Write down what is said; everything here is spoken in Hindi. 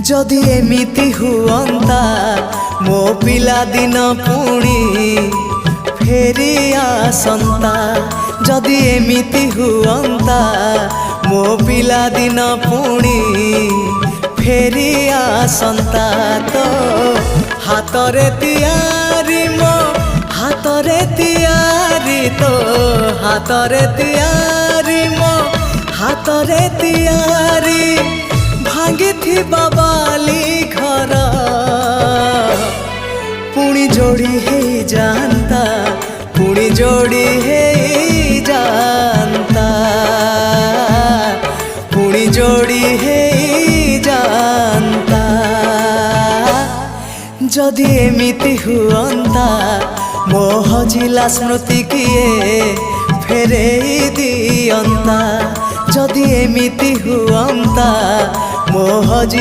जदि एमिति हुअंता मो पिला दिन पुणी फेरी आसंता। जदि एमिति हुअंता मो पिला दिन पुणी फेरी आसंता। तो हातरे तियारी मो हातरे तियारी तो हातरे तियारी मो हातरे तियारी भांगी थी बाबाली घर पुणी जोड़ी है जानता पुणी जोड़ी है जानता पुणी जोड़ी है जानता। जदि एमिति हुअंता मो हजिला स्मृति किए फेरे दियंता। जदि एमिति हुअंता मो हजि